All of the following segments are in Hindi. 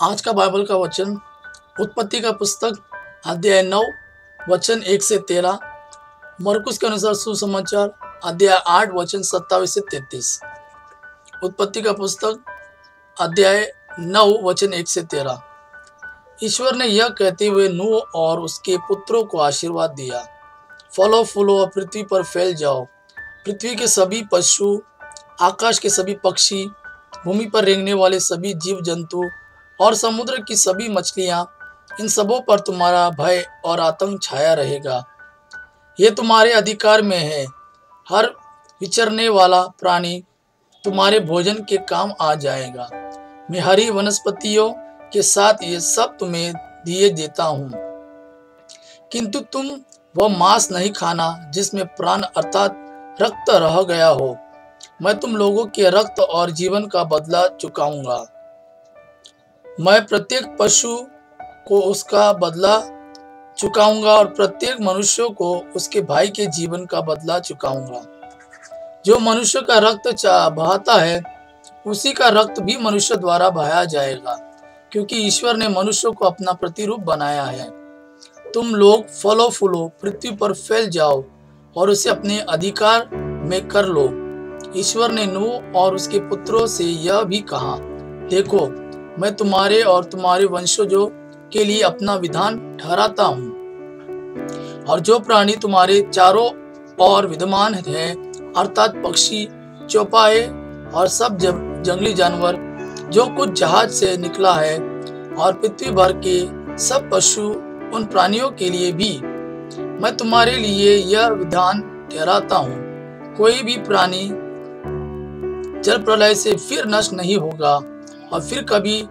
आज का बाइबल का वचन उत्पत्ति का पुस्तक अध्याय 9 वचन 1 से 13, मरकुस के अनुसार सुसमाचार अध्याय 8 वचन 27 से 33। उत्पत्ति का पुस्तक अध्याय 9 वचन 1 से 13। ईश्वर ने यह कहते हुए नूह और उसके पुत्रों को आशीर्वाद दिया, फलो फूलो और पृथ्वी पर फैल जाओ। पृथ्वी के सभी पशु, आकाश के सभी पक्षी, भूमि पर रेंगने वाले सभी जीव जंतु और समुद्र की सभी मछलियां, इन सबों पर तुम्हारा भय और आतंक छाया रहेगा। ये तुम्हारे अधिकार में है। हर विचरने वाला प्राणी तुम्हारे भोजन के काम आ जाएगा। मैं हरी वनस्पतियों के साथ ये सब तुम्हें दिए देता हूँ, किंतु तुम वह मांस नहीं खाना जिसमें प्राण अर्थात रक्त रह गया हो। मैं तुम लोगों के रक्त और जीवन का बदला चुकाऊंगा। मैं प्रत्येक पशु को उसका बदला चुकाऊंगा और प्रत्येक मनुष्य को उसके भाई के जीवन का बदला चुकाऊंगा। जो मनुष्य का रक्त बहाता है, उसी का रक्त भी मनुष्य द्वारा बहाया जाएगा, क्योंकि ईश्वर ने मनुष्य को अपना प्रतिरूप बनाया है। तुम लोग फलो फूलो, पृथ्वी पर फैल जाओ और उसे अपने अधिकार में कर लो। ईश्वर ने नूह और उसके पुत्रों से यह भी कहा, देखो, मैं तुम्हारे और तुम्हारे वंशजों के लिए अपना विधान ठहराता हूँ, और जो प्राणी तुम्हारे चारों ओर विद्यमान है, अर्थात पक्षी, चौपाए और सब जंगली जानवर, जो कुछ जहाज से निकला है, और पृथ्वी भर के सब पशु, उन प्राणियों के लिए भी मैं तुम्हारे लिए यह विधान ठहराता हूँ, कोई भी प्राणी जल प्रलय से फिर नष्ट नहीं होगा, और फिर कभी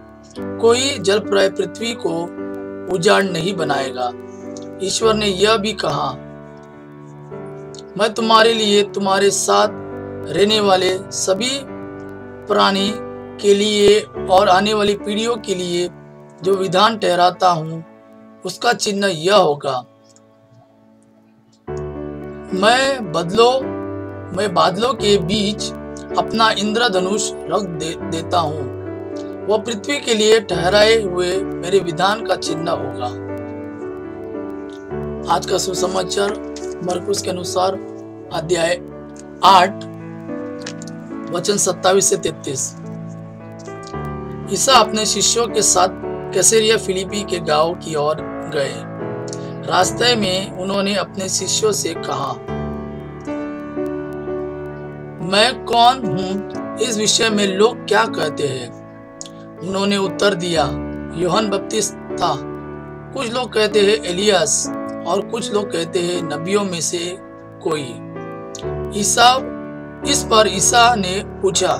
कोई जल प्रलय पृथ्वी को उजाड़ नहीं बनाएगा। ईश्वर ने यह भी कहा, मैं तुम्हारे लिए तुम्हारे साथ रहने वाले सभी प्राणी के लिए और आने वाली पीढ़ियों के लिए जो विधान ठहराता हूँ, उसका चिन्ह यह होगा, मैं बादलों के बीच अपना इंद्रधनुष रख देता हूँ। वह पृथ्वी के लिए ठहराए हुए मेरे विधान का चिन्ह होगा। आज का सुसमाचार मरकुस के अनुसार अध्याय 8 वचन 27 से 33। ईसा अपने शिष्यों के साथ कैसरिया फिलिप्पी के गांव की ओर गए। रास्ते में उन्होंने अपने शिष्यों से कहा, मैं कौन हूँ, इस विषय में लोग क्या कहते हैं? उन्होंने उत्तर दिया, यूहन्ना बपतिस्ता, कुछ लोग कहते हैं एलियास, और कुछ लोग कहते हैं नबियों में से कोई। इस पर ईसा ने पूछा,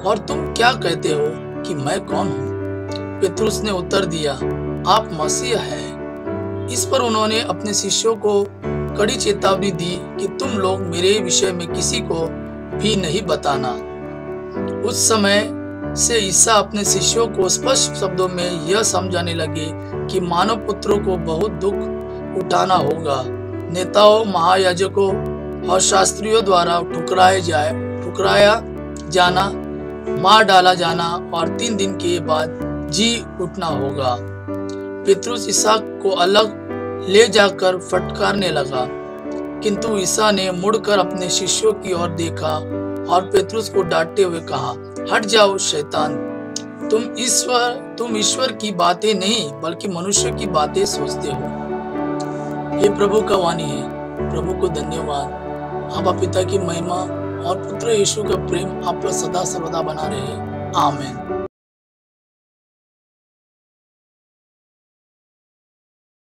और तुम क्या कहते हो कि मैं कौन हूँ? पेतरुस ने उत्तर दिया, आप मसीह हैं। इस पर उन्होंने अपने शिष्यों को कड़ी चेतावनी दी कि तुम लोग मेरे विषय में किसी को भी नहीं बताना। उस समय से ईसा अपने शिष्यों को स्पष्ट शब्दों में यह समझाने लगे कि मानव पुत्रों को बहुत दुख उठाना होगा, नेताओं, महायाजकों और शास्त्रियों द्वारा ठुकराया जाना, मार डाला जाना और 3 दिन के बाद जी उठना होगा। पेतरुस ईसा को अलग ले जाकर फटकारने लगा, किंतु ईसा ने मुड़कर अपने शिष्यों की ओर देखा और पेतरुस को डांटते हुए कहा, हट जाओ शैतान, तुम ईश्वर की बातें नहीं बल्कि मनुष्य की बातें सोचते हो। ये प्रभु का वाणी है। प्रभु को धन्यवाद। आप पिता की महिमा और पुत्र यीशु का प्रेम आप पर सदा सर्वदा बना रहे। आमीन।